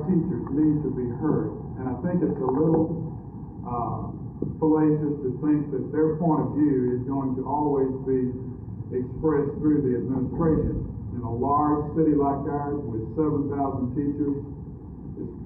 teachers need to be heard. And I think it's a little fallacious to think that their point of view is going to always be expressed through the administration. In a large city like ours with 7,000 teachers, it's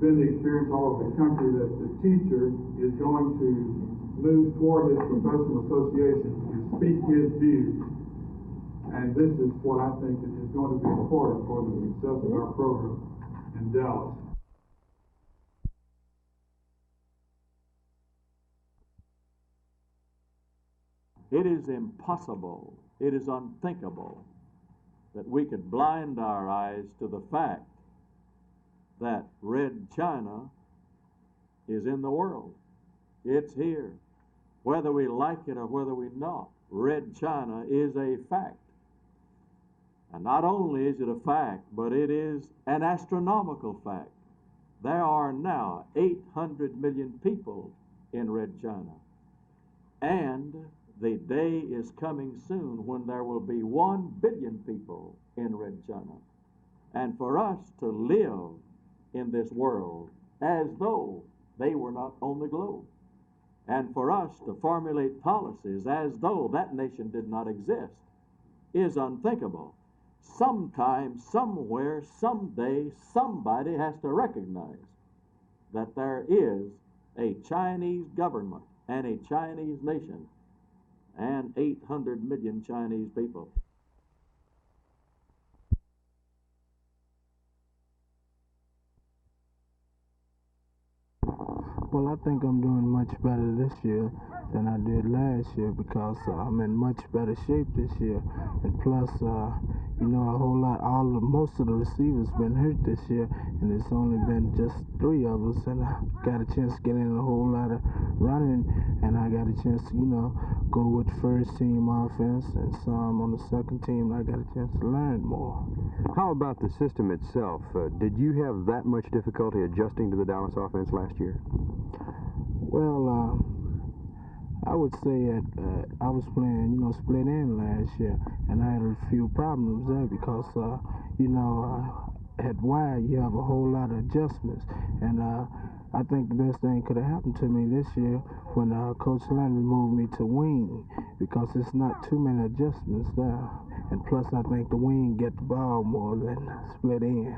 been the experience all over the country that the teacher is going to move toward his professional association and speak his views. And this is what I think is going to be important for the success of our program in Dallas. It is impossible, it is unthinkable that we could blind our eyes to the fact that red China is in the world. It's here. Whether we like it or whether we not, red China is a fact. And not only is it a fact, but it is an astronomical fact. There are now 800 million people in red China. And the day is coming soon when there will be 1 billion people in red China. And for us to live in this world as though they were not on the globe, and for us to formulate policies as though that nation did not exist, is unthinkable. Sometime, somewhere, someday, somebody has to recognize that there is a Chinese government and a Chinese nation and 800 million Chinese people. Well, I think I'm doing much better this year than I did last year because I'm in much better shape this year. And plus, you know, most of the receivers been hurt this year, and it's only been just 3 of us, and I got a chance to get in a whole lot of running, and I got a chance to, you know, go with first team offense and some on the second team, and I got a chance to learn more. How about the system itself? Did you have that much difficulty adjusting to the Dallas offense last year? Well, I would say that I was playing, you know, split end last year, and I had a few problems there because, you know, at wide you have a whole lot of adjustments, and I think the best thing could have happened to me this year when Coach Landry moved me to wing, because it's not too many adjustments there, and plus I think the wing get the ball more than split end.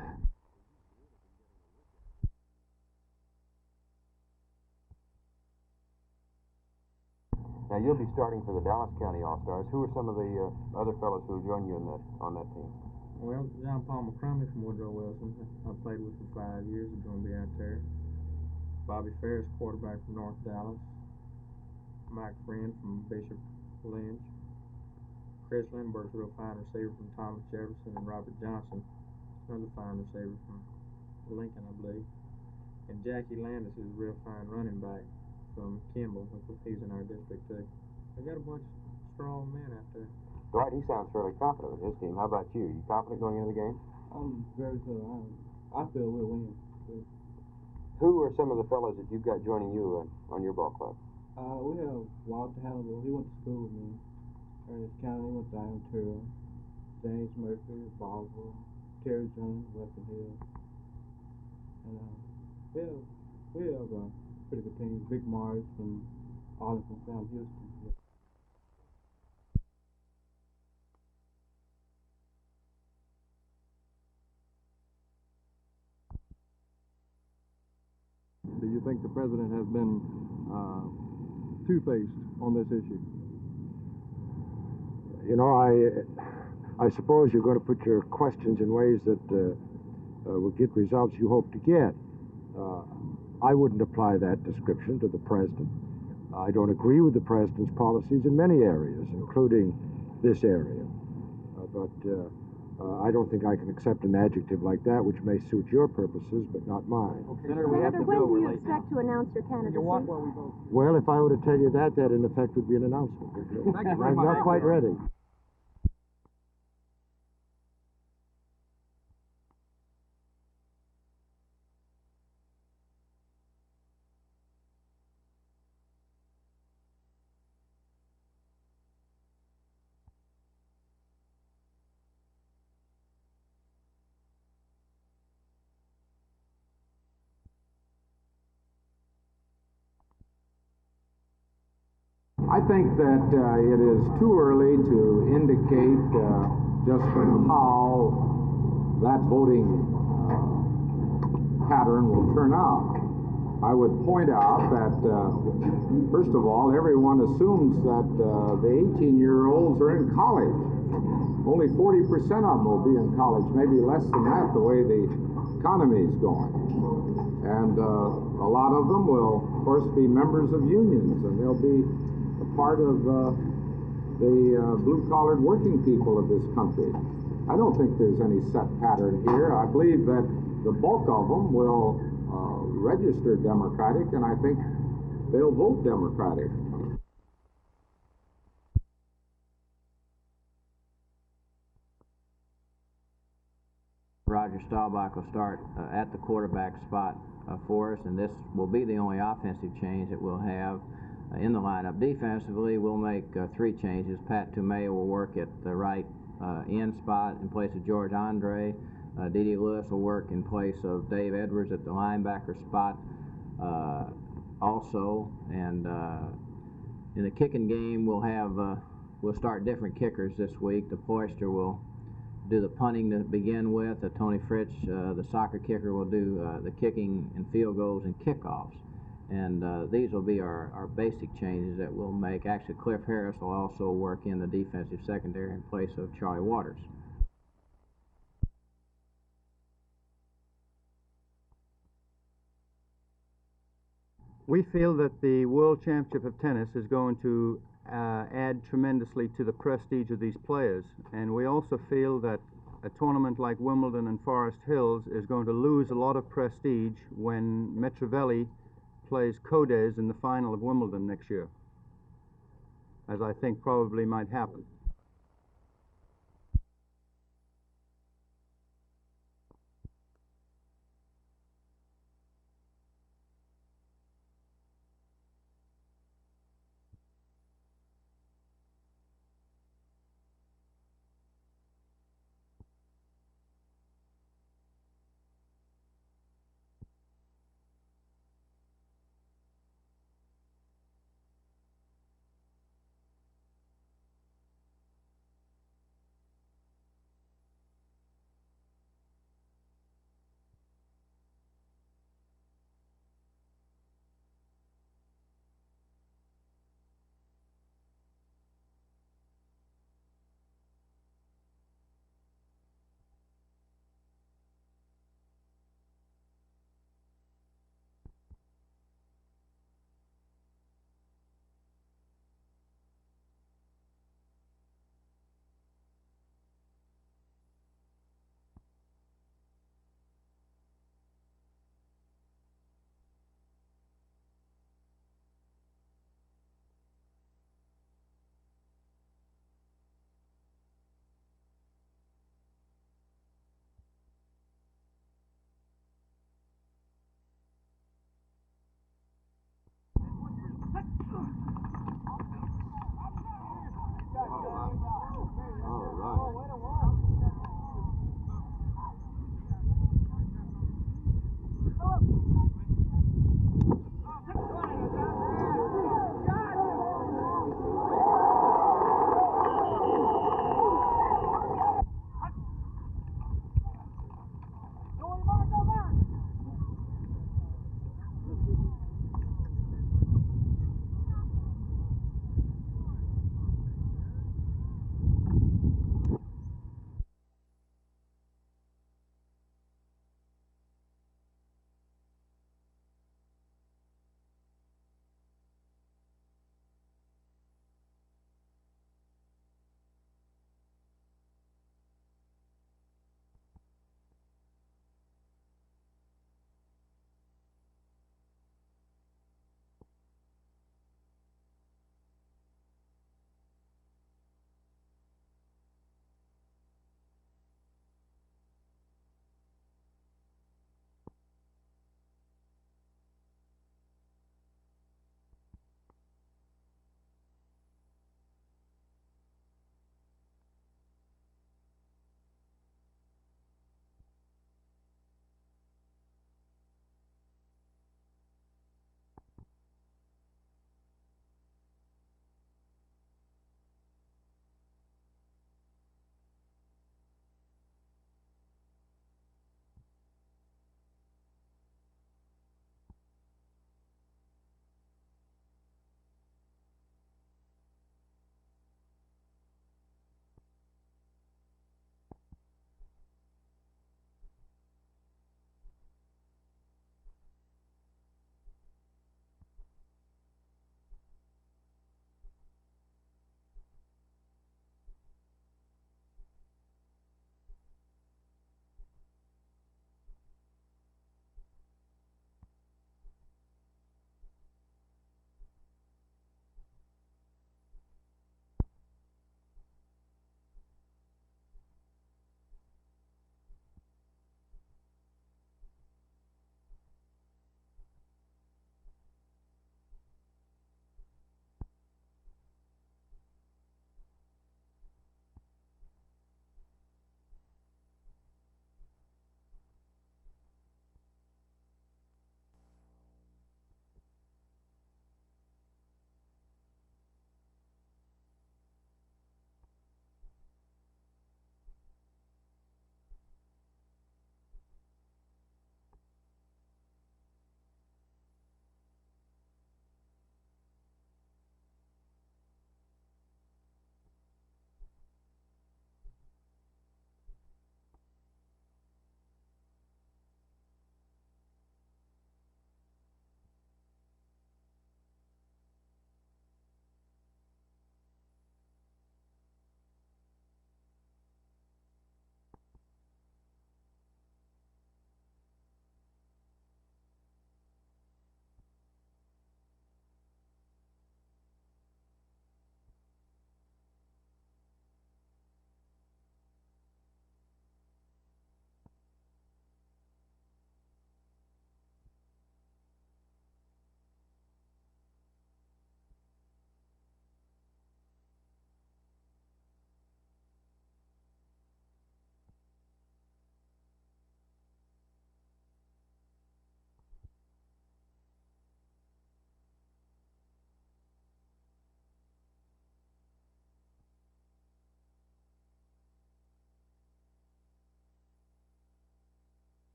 Now, you'll be starting for the Dallas County All-Stars. Who are some of the other fellows who will join you on that team? Well, John Paul McCrumley from Woodrow Wilson, I played with for 5 years, is going to be out there. Bobby Ferris, quarterback from North Dallas. Mike Friend from Bishop Lynch. Chris Lindbergh's a real fine receiver from Thomas Jefferson, and Robert Johnson, another fine receiver from Lincoln, I believe. And Jackie Landis is a real fine running back from Kimball. He's in our district too. They got a bunch of strong men out there. Dwight, he sounds fairly confident with his team. How about you? You confident going into the game? I'm very good. I feel we'll win. Who are some of the fellows that you've got joining you on your ball club? We have Walter Hannibal. He went to school with me. Ernest County, he went to Ontario. James Murphy, Boswell. Terry Jones, Western Hill. And we have pretty good teams. Vic Mars from Arlington, Sam Houston. Do you think the president has been two-faced on this issue? You know, I suppose you're going to put your questions in ways that will get results you hope to get. I wouldn't apply that description to the president. I don't agree with the president's policies in many areas, including this area. But I don't think I can accept an adjective like that, which may suit your purposes, but not mine. Okay. Senator, when do you expect to announce your candidacy? Well, if I were to tell you that in effect would be an announcement. I'm not quite ready. I think that it is too early to indicate just how that voting pattern will turn out. I would point out that, first of all, everyone assumes that the 18-year-olds are in college. Only 40% of them will be in college, maybe less than that, the way the economy is going. And a lot of them will, of course, be members of unions, and they'll be a part of the blue-collared working people of this country. I don't think there's any set pattern here. I believe that the bulk of them will register Democratic, and I think they'll vote Democratic. Roger Staubach will start at the quarterback spot for us, and this will be the only offensive change that we'll have in the lineup. Defensively, we'll make 3 changes. Pat Tomei will work at the right end spot in place of George Andre. D.D. Lewis will work in place of Dave Edwards at the linebacker spot also. And in the kicking game, we'll start different kickers this week. The Poister will do the punting to begin with. Tony Fritsch, the soccer kicker, will do the kicking and field goals and kickoffs. And these will be our basic changes that we'll make. Actually, Cliff Harris will also work in the defensive secondary in place of Charlie Waters. We feel that the World Championship of Tennis is going to add tremendously to the prestige of these players, and we also feel that a tournament like Wimbledon and Forest Hills is going to lose a lot of prestige when Mitrovelli plays Codes in the final of Wimbledon next year, as I think probably might happen.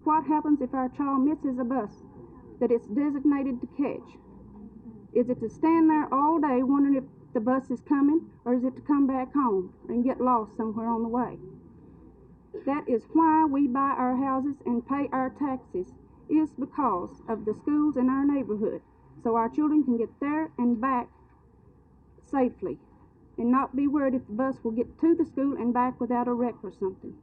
what happens if our child misses a bus that it's designated to catch? Is it to stand there all day wondering if the bus is coming, or is it to come back home and get lost somewhere on the way? That is why we buy our houses and pay our taxes, is because of the schools in our neighborhood, so our children can get there and back safely and not be worried if the bus will get to the school and back without a wreck or something.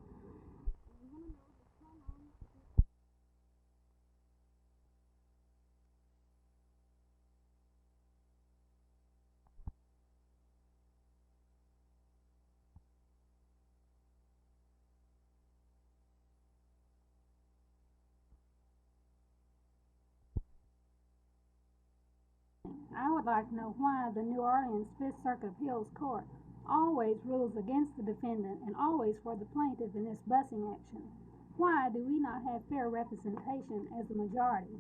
I would like to know why the New Orleans Fifth Circuit Appeals Court always rules against the defendant and always for the plaintiff in this busing action. Why do we not have fair representation as a majority?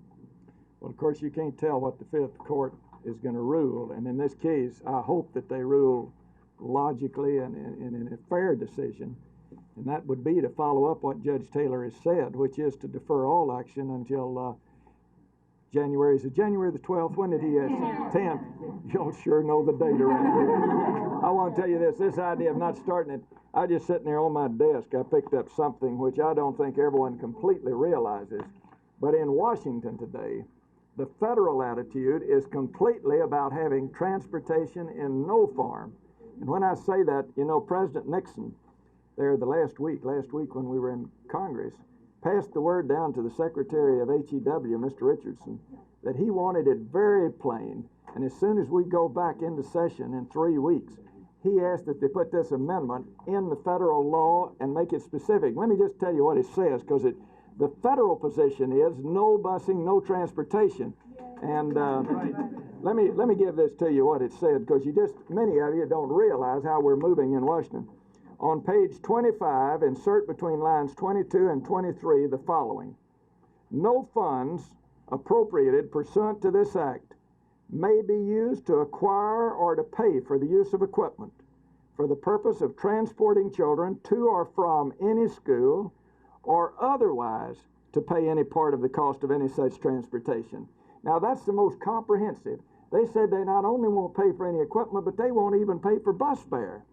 Well, of course, you can't tell what the Fifth Court is going to rule, and in this case, I hope that they rule logically and in a fair decision, and that would be to follow up what Judge Taylor has said, which is to defer all action until January. Is it January the 12th? When did he 10th? You'll sure know the date around here. I want to tell you this idea of not starting it, I just sitting there on my desk, I picked up something which I don't think everyone completely realizes, but in Washington today, the federal attitude is completely about having transportation in no form. And when I say that, you know, President Nixon, there last week when we were in Congress, passed the word down to the Secretary of HEW, Mr. Richardson, that he wanted it very plain. And as soon as we go back into session in 3 weeks, he asked that they put this amendment in the federal law and make it specific. Let me just tell you what it says, because the federal position is no busing, no transportation. And let me give this to you what it said, because many of you don't realize how we're moving in Washington. On page 25, insert between lines 22 and 23 the following. No funds appropriated pursuant to this act may be used to acquire or to pay for the use of equipment for the purpose of transporting children to or from any school or otherwise to pay any part of the cost of any such transportation. Now that's the most comprehensive. They said they not only won't pay for any equipment, but they won't even pay for bus fare.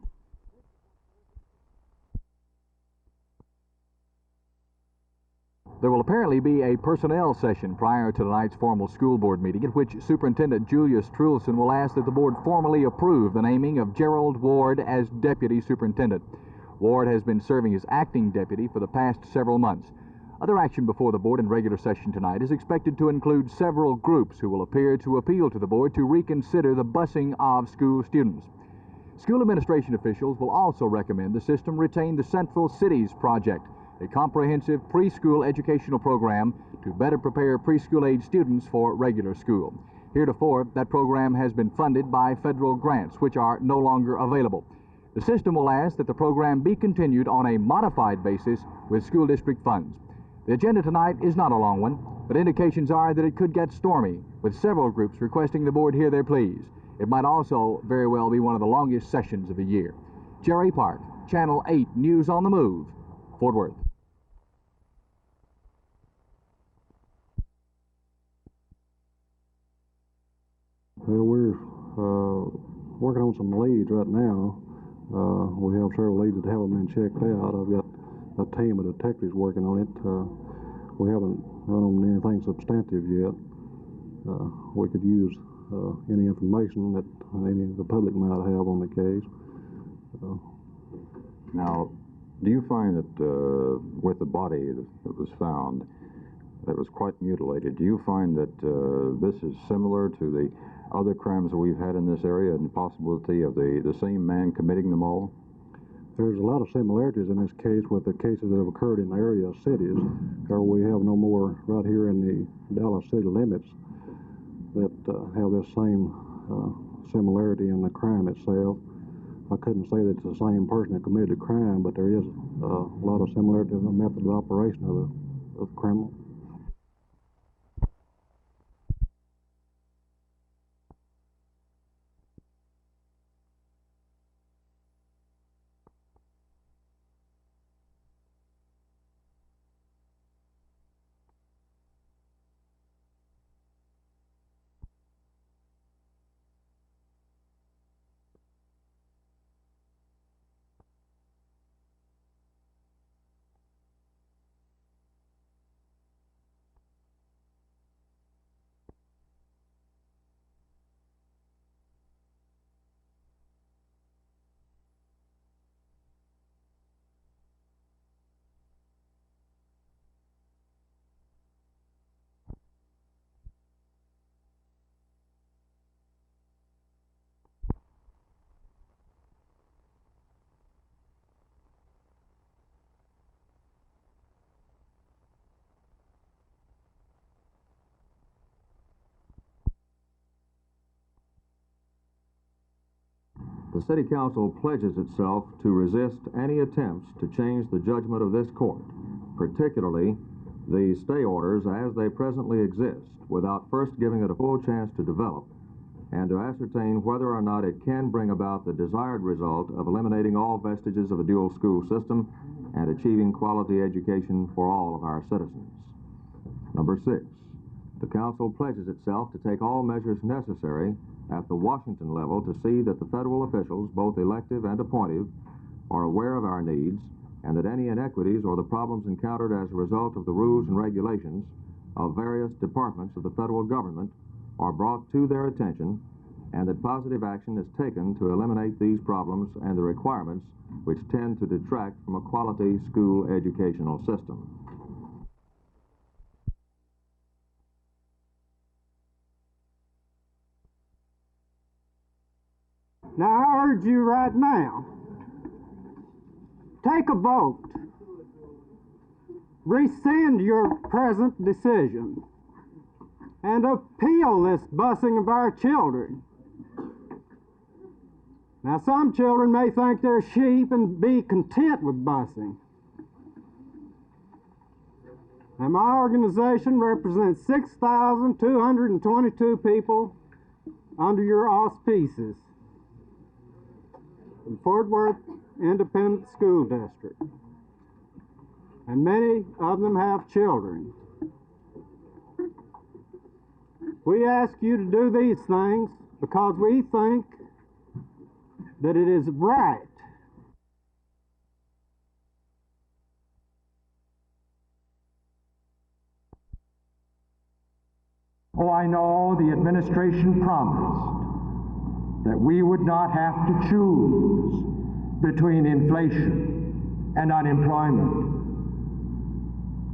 There will apparently be a personnel session prior to tonight's formal school board meeting at which Superintendent Julius Trulson will ask that the board formally approve the naming of Gerald Ward as Deputy Superintendent. Ward has been serving as acting deputy for the past several months. Other action before the board in regular session tonight is expected to include several groups who will appear to appeal to the board to reconsider the busing of school students. School administration officials will also recommend the system retain the Central Cities Project, a comprehensive preschool educational program to better prepare preschool-age students for regular school. Heretofore, that program has been funded by federal grants, which are no longer available. The system will ask that the program be continued on a modified basis with school district funds. The agenda tonight is not a long one, but indications are that it could get stormy, with several groups requesting the board hear their pleas. It might also very well be one of the longest sessions of the year. Jerry Park, Channel 8 News on the Move, Fort Worth. Well, we're working on some leads right now. We have several leads that haven't been checked out. I've got a team of detectives working on it. We haven't run on anything substantive yet. We could use any information that any of the public might have on the case. Now, do you find that with the body that was found, that was quite mutilated, do you find that this is similar to the other crimes that we've had in this area and the possibility of the same man committing them all? There's a lot of similarities in this case with the cases that have occurred in the area cities, where we have no more right here in the Dallas city limits that have this same similarity in the crime itself. I couldn't say that it's the same person that committed the crime, but there is a lot of similarity in the method of operation of the criminal. The City Council pledges itself to resist any attempts to change the judgment of this court, particularly the stay orders as they presently exist, without first giving it a full chance to develop and to ascertain whether or not it can bring about the desired result of eliminating all vestiges of a dual school system and achieving quality education for all of our citizens. Number 6, the Council pledges itself to take all measures necessary at the Washington level to see that the federal officials, both elective and appointive, are aware of our needs and that any inequities or the problems encountered as a result of the rules and regulations of various departments of the federal government are brought to their attention, and that positive action is taken to eliminate these problems and the requirements which tend to detract from a quality school educational system. Now, I urge you right now, take a vote. Rescind your present decision and appeal this busing of our children. Now, some children may think they're sheep and be content with busing. And my organization represents 6,222 people under your auspices in Fort Worth Independent School District. And many of them have children. We ask you to do these things because we think that it is right. Oh, I know the administration promised that we would not have to choose between inflation and unemployment.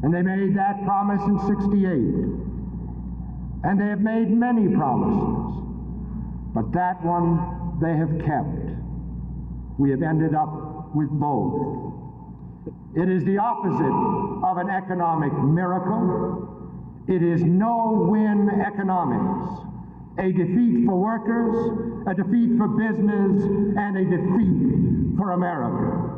And they made that promise in '68. And they have made many promises, but that one they have kept. We have ended up with both. It is the opposite of an economic miracle. It is no-win economics, a defeat for workers, a defeat for business, and a defeat for America.